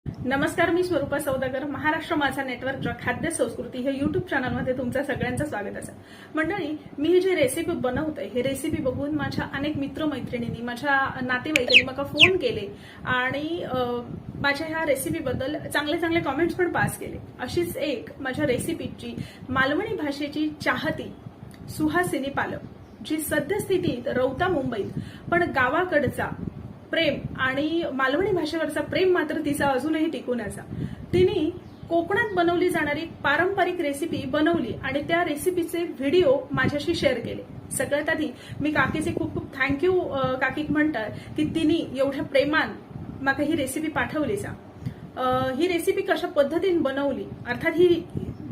नमस्कार, मी स्वरूपा सौदागर. महाराष्ट्र माझा नेटवर्कच्या खाद्य संस्कृती हे युट्यूब चॅनलमध्ये तुमचं सगळ्यांचं स्वागत असेल. मंडळी, मी ही जी रेसिपी बनवते ही रेसिपी बघून माझ्या अनेक मित्रमैत्रिणींनी, माझ्या नातेवाईकांनी मला फोन केले आणि माझ्या ह्या रेसिपीबद्दल चांगले चांगले कॉमेंट्स पण पास केले. अशीच एक माझ्या रेसिपीची मालवणी भाषेची चाहती सुहासिनी पालक, जी सद्यस्थितीत रौता मुंबईत, पण गावाकडचा प्रेम आणि मालवणी भाषेवरचा प्रेम मात्र तिचा अजूनही टिकून असा. तिने कोकणात बनवली जाणारी पारंपरिक रेसिपी बनवली आणि त्या रेसिपीचे व्हिडिओ माझ्याशी शेअर केले. सगळ्यात आधी मी काकीचे खूप खूप थँक्यू काकीक म्हणतात की तिने एवढ्या प्रेमान मला ही रेसिपी पाठवली. ही रेसिपी कशा पद्धतीने बनवली, अर्थात ही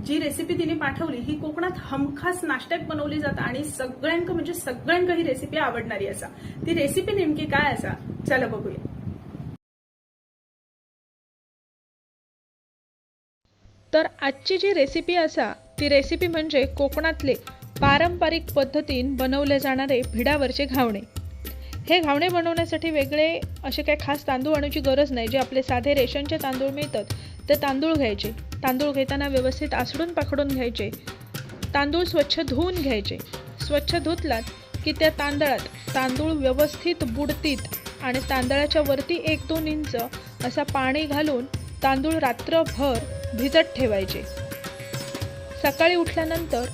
जी रेसिपी तिने पाठवली ही कोकणात हमखास नाश्त्यात बनवली जाते आणि सगळ्यांक म्हणजे सगळ्यांक ही रेसिपी आवडणारी असा. ती रेसिपी नेमकी काय असा, चला बघूया. तर आजची जी रेसिपी असा ती रेसिपी म्हणजे कोकणातले पारंपरिक पद्धतीन बनवले जाणारे भिडावरचे घावणे. हे घावणे बनवण्यासाठी वेगळे असे काही खास तांदूळ आणायची गरज नाही. जे आपले साधे रेशनचे तांदूळ मिळतात ते तांदूळ घ्यायचे. तांदूळ घेताना व्यवस्थित आसडून पाखडून घ्यायचे. तांदूळ स्वच्छ धुवून घ्यायचे. स्वच्छ धुतलात की त्या तांदळात तांदूळ व्यवस्थित बुडतीत आणि तांदळाच्या वरती 1-2 इंच असा पाणी घालून तांदूळ रात्रभर भिजत ठेवायचे. सकाळी उठल्यानंतर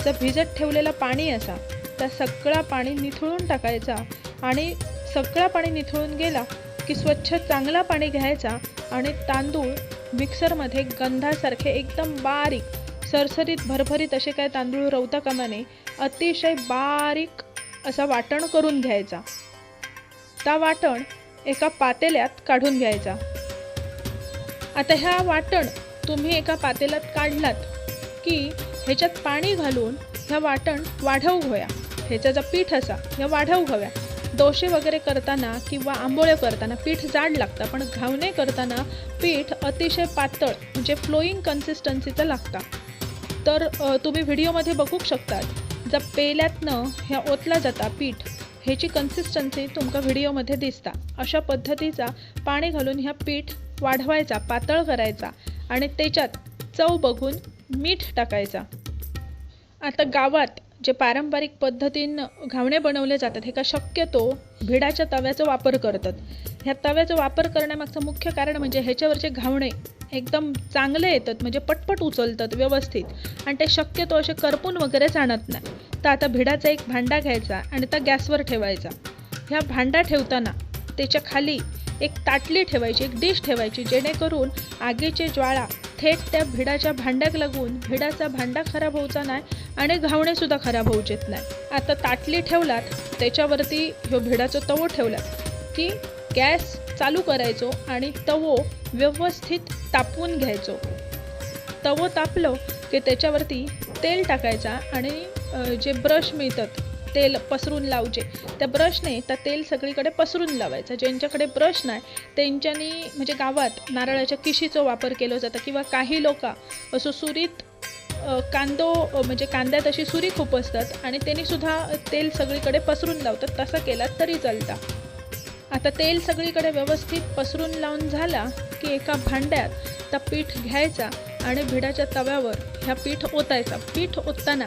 जर भिजत ठेवलेला पाणी असा तर सगळा पाणी निथळून टाकायचा आणि सगळा पाणी निथळून गेला की स्वच्छ चांगला पाणी घ्यायचा आणि तांदूळ मिक्सरमध्ये गंधासारखे एकदम बारीक सरसरीत भरभरीत असे काय तांदूळ रवता कामाने अतिशय बारीक असा वाटण करून घ्यायचा. त्या वाटण एका पातेल्यात काढून घ्यायचा. आता ह्या वाटण तुम्ही एका पातेल्यात काढलात की ह्याच्यात पाणी घालून ह्या वाटण वाढवू घ्या. ह्याचा जो पीठ असा ह्या वाढवू घ्या. डोसे वगैरे करताना किंवा आंबोळे करताना पीठ जाड लागतं, पण घावणे करताना पीठ अतिशय पातळ म्हणजे फ्लोईंग कन्सिस्टन्सीचं लागतं. तर तुम्ही व्हिडिओमध्ये बघू शकतात जर पेल्यातनं ह्या ओतला जाता पीठ, ह्याची कन्सिस्टन्सी तुमका व्हिडिओमध्ये दिसता. अशा पद्धतीचा पाणी घालून ह्या पीठ वाढवायचा, पातळ करायचा आणि त्याच्यात चव बघून मीठ टाकायचा. आता गावात जे पारंपरिक पद्धतीनं घावणे बनवले जातात हे का शक्यतो भिडाच्या तव्याचा वापर करतात. ह्या तव्याचा वापर करण्यामागचं मुख्य कारण म्हणजे ह्याच्यावरचे घावणे एकदम चांगले येतात, म्हणजे पटपट उचलतात व्यवस्थित आणि ते शक्यतो असे करपून वगैरे जाणत नाही. तर आता भिडाचा एक भांडा घ्यायचा आणि त्या गॅसवर ठेवायचा. ह्या भांडा ठेवताना त्याच्या खाली एक ताटली ठेवायची, एक डिश ठेवायची, जेणेकरून आगीची ज्वाळा थेट त्या भिडाच्या भांड्याक लागून भिडाचा भांडा खराब होऊचा नाही आणि घावणेसुद्धा खराब होऊचेत नाही. आता ताटली ठेवलात, त्याच्यावरती ह्यो भिडाचा तवो ठेवलात की गॅस चालू करायचो आणि तवो व्यवस्थित तापवून घ्यायचो. तवो तापलो की त्याच्यावरती तेल टाकायचा आणि जे ब्रश मिळतात तेल पसरून लावचे, त्या ब्रशने त्या तेल सगळीकडे पसरून लावायचा. ज्यांच्याकडे ब्रश नाही त्यांच्यानी म्हणजे गावात नारळाच्या किशीचा वापर केला जातो किंवा काही लोक असं सुरीत कांदो म्हणजे कांद्यात अशी सुरी खूप असतात आणि त्यांनी सुद्धा तेल सगळीकडे पसरून लावतात. तसं केला तरी चालतं. आता तेल सगळीकडे व्यवस्थित पसरून लावून झाला की एका भांड्यात त्या पीठ घ्यायचा आणि भिडाच्या तव्यावर ह्या पीठ ओतायचा. पीठ ओतताना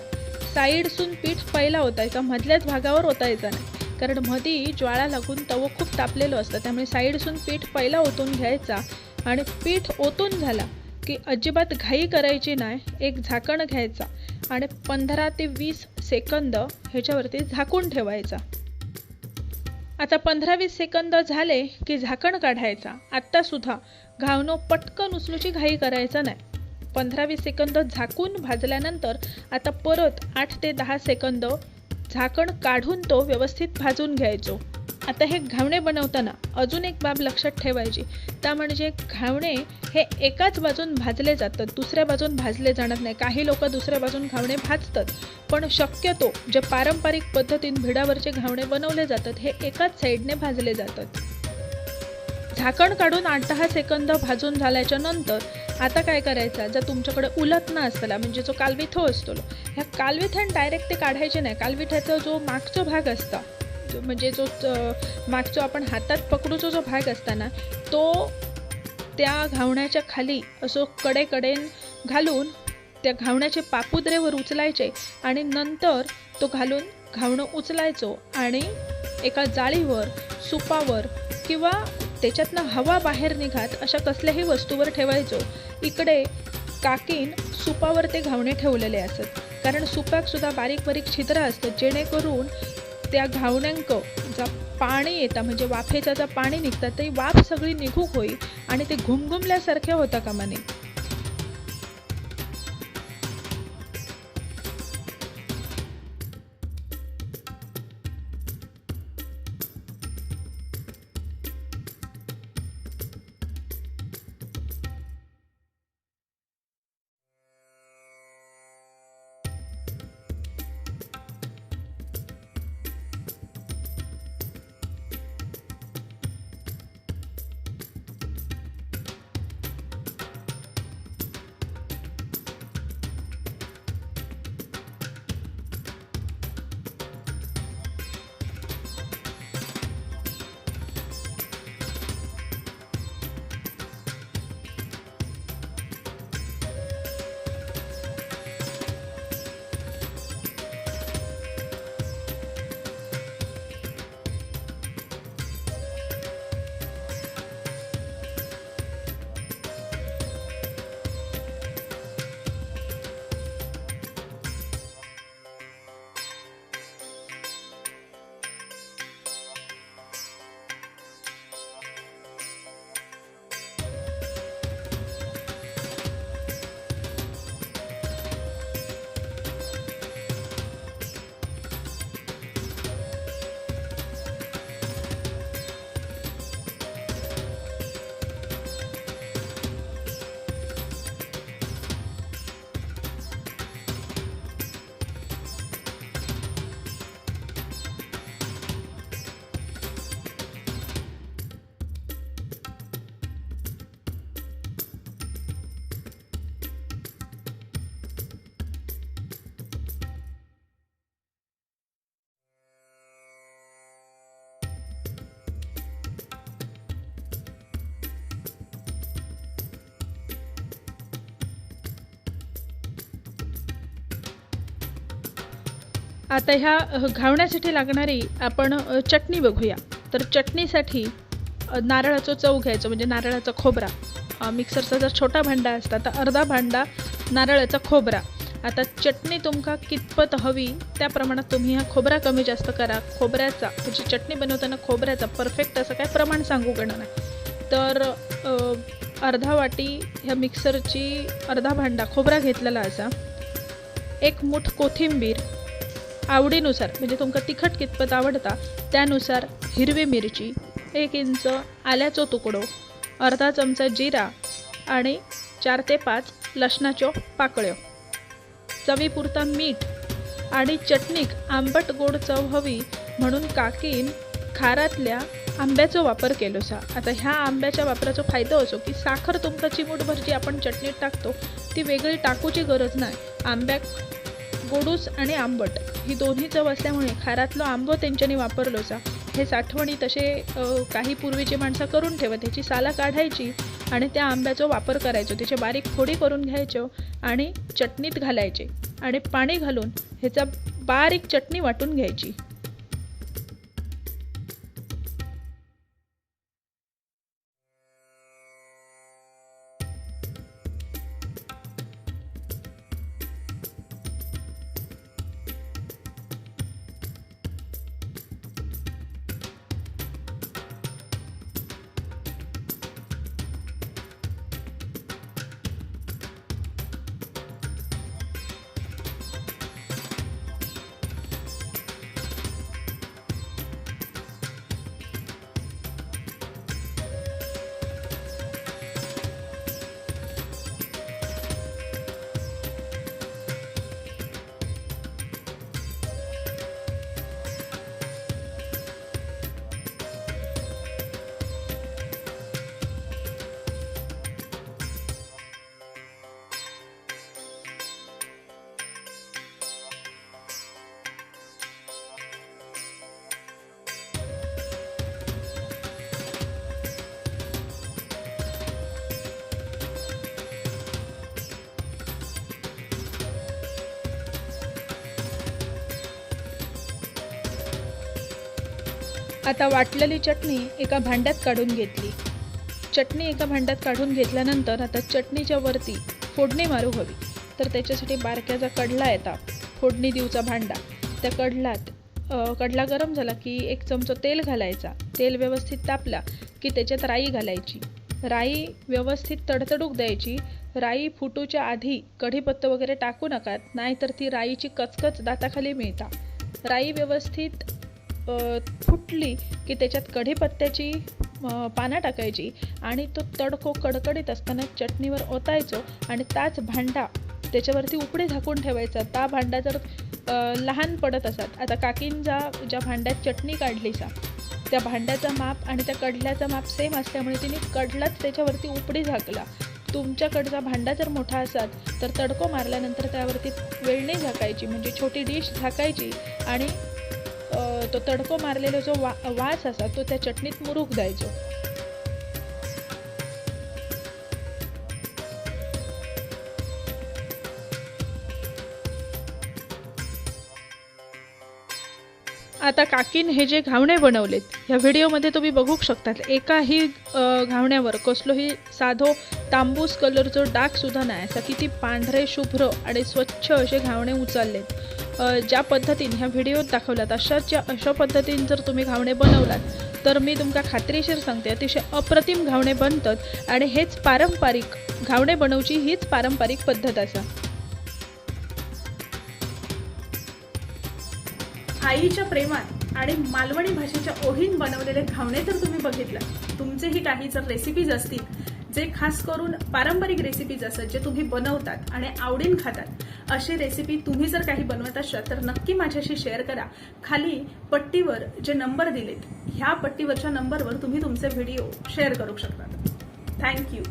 साईडसून पीठ पहिला ओतायचा, मधल्याच भागावर ओतायचा नाही, कारण मधी ज्वाळा लागून तवो खूप तापलेलो असतं. त्यामुळे साईडसून पीठ पहिला ओतून घ्यायचा आणि पीठ ओतून झाला की अजिबात घाई करायची नाही. एक झाकण घ्यायचा आणि 15 ते 20 सेकंद ह्याच्यावरती झाकून ठेवायचा. आता 15-20 सेकंद झाले की झाकण काढायचा. आत्तासुद्धा घावणं पटकन उचलूची घाई करायचा नाही. 15-20 सेकंद झाकून भाजल्यानंतर आता परत 8 ते 10 सेकंद झाकण काढून तो व्यवस्थित भाजून घ्यायचो. आता हे घावणे बनवताना अजून एक बाब लक्षात ठेवायची, त्या म्हणजे घावणे हे एकाच बाजून भाजले जातात, दुसऱ्या बाजून भाजले जाणार नाही. काही लोक दुसऱ्या बाजून घावणे भाजतात, पण शक्यतो जे पारंपरिक पद्धतीने भिडावरचे घावणे बनवले जातात हे एकाच साईडने भाजले जातात. झाकण काढून 8-10 सेकंद भाजून झाल्याच्या नंतर आता काय करायचं, जर तुमच्याकडे उलथणा असला म्हणजे जो कालविथो असतो, ह्या कालविथ्यान डायरेक्ट ते काढायचे नाही. कालविठ्याचा जो मागचा भाग असता म्हणजे जो मागचा आपण हातात पकडूचा जो भाग असताना तो त्या घावण्याच्या खाली असो कडेकडेन घालून त्या घावण्याचे पापुद्रेवर उचलायचे आणि नंतर तो घालून घावणं उचलायचो आणि एका जाळीवर, सुपावर किंवा त्याच्यातनं हवा बाहेर निघात अशा कसल्याही वस्तूवर ठेवायचो. इकडे काकीन सुपावर ते घावणे ठेवलेले असत, कारण सुपाक सुद्धा बारीक बारीक छिद्र असतात, जेणेकरून त्या घावण्यांक जा पाणी येतं म्हणजे वाफेचं जा पाणी निघतात ते वाफ सगळी निघूक होई आणि ते घुमघुमल्यासारखे होता कामा नये. आता ह्या घावण्यासाठी लागणारी आपण चटणी बघूया. तर चटणीसाठी नारळाचं चव घ्यायचं म्हणजे नारळाचा खोबरा. मिक्सरचा जर छोटा भांडा असता तर अर्धा भांडा नारळाचा खोबरा. आता चटणी तुमका कितपत हवी त्या प्रमाणात तुम्ही हा खोबरा कमी जास्त करा. खोबऱ्याचा म्हणजे चटणी बनवताना खोबऱ्याचा परफेक्ट असं काय प्रमाण सांगू गणं नाही. तर अर्धा वाटी ह्या मिक्सरची अर्धा भांडा खोबरा घेतलेला असा. एक मूठ कोथिंबीर आवडीनुसार म्हणजे तुमका तिखट कितपत आवडता त्यानुसार हिरवी मिरची, 1 इंच आल्याचो तुकडो, अर्धा चमचा जिरा आणि 4 ते 5 लसणाच्यो पाकळ्यो, चवीपुरता मीठ आणि चटणीक आंबट गोड चव हवी म्हणून काकीन खारातल्या आंब्याचा वापर केलोसा. आता ह्या आंब्याच्या वापराचा फायदा असो की साखर तुमका चिमूटभर जी आपण चटणीत टाकतो ती वेगळी टाकूची गरज नाही. आंब्याक गोडूस आणि आंबट ही दोन्ही चव असल्यामुळे खारातलो आंबो त्यांच्यानी वापरलोसा. हे साठवणी तसे काही पूर्वीची माणसं करून ठेवत. त्याची साला काढायची आणि त्या आंब्याचा वापर करायचो. त्याचे बारीक फोडी करून घ्यायचो आणि चटणीत घालायचे आणि पाणी घालून ह्याचा बारीक चटणी वाटून घ्यायची. आता वाटलेली चटणी एका भांड्यात काढून घेतली. चटणी एका भांड्यात काढून घेतल्यानंतर आता चटणीच्या वरती फोडणी मारू हवी. तर त्याच्यासाठी बारक्याचा कडला येतात, फोडणी देऊचा भांडा. त्या कडला गरम झाला की 1 चमचा तेल घालायचा. तेल व्यवस्थित तापला की त्याच्यात राई घालायची. राई व्यवस्थित तडतडूक द्यायची. राई फुटूच्या आधी कढीपत्ता वगैरे टाकू नका, नाहीतर ती राईची कचकच दाताखाली मिळतात. राई व्यवस्थित फुटली की त्याच्यात कढीपत्त्याची पानं टाकायची आणि तो तडको कडकडीत असताना चटणीवर ओतायचो आणि ताच भांडा त्याच्यावरती उपडे झाकून ठेवायचा. ता भांडा जर लहान पडत असत, आता काकींचा ज्या भांड्यात चटणी काढली त्या भांड्याचं माप आणि त्या कडल्याचं माप सेम असल्यामुळे तिने कडलाच त्याच्यावरती उपडी झाकला. तुमच्याकडचा भांडा जर मोठा असत तर तडको मारल्यानंतर त्यावरती वेळणी झाकायची, म्हणजे छोटी डिश झाकायची आणि तो तडको मारलेला जो वास असा तो त्या चटणीत मुरूक द्यायचो. आता काकीन हे जे घावणे बनवलेत ह्या व्हिडिओमध्ये तुम्ही बघू शकतात. एकाही घावण्यावर कसलोही साधो तांबूस कलरचो डाग सुद्धा नाही. असा किती पांढरे शुभ्र आणि स्वच्छ असे घावणे उचललेत. ज्या पद्धतीने ह्या व्हिडिओत दाखवल्यात अशा पद्धतीने जर तुम्ही घावणे बनवलात तर मी तुमका खात्रीशीर सांगते अतिशय अप्रतिम घावणे बनतात. आणि हेच पारंपरिक घावणे बनवची हीच पारंपरिक पद्धत असा. आईच्या प्रेमात आणि मालवणी भाषेच्या ओढीन बनवलेले घावणे तर तुम्ही बघितलं. तुमचेही काही जर रेसिपीज असतील जे खास करून पारंपरिक रेसिपीज असतात जे तुम्ही बनवतात आणि आवडीन खातात, अशी रेसिपी तुम्ही जर काही बनवत असाल तर नक्की माझ्याशी शेअर करा. खाली पट्टीवर जे नंबर दिलेत ह्या पट्टीवरच्या नंबरवर तुम्ही तुमचे व्हिडिओ शेअर करू शकता. थँक्यू.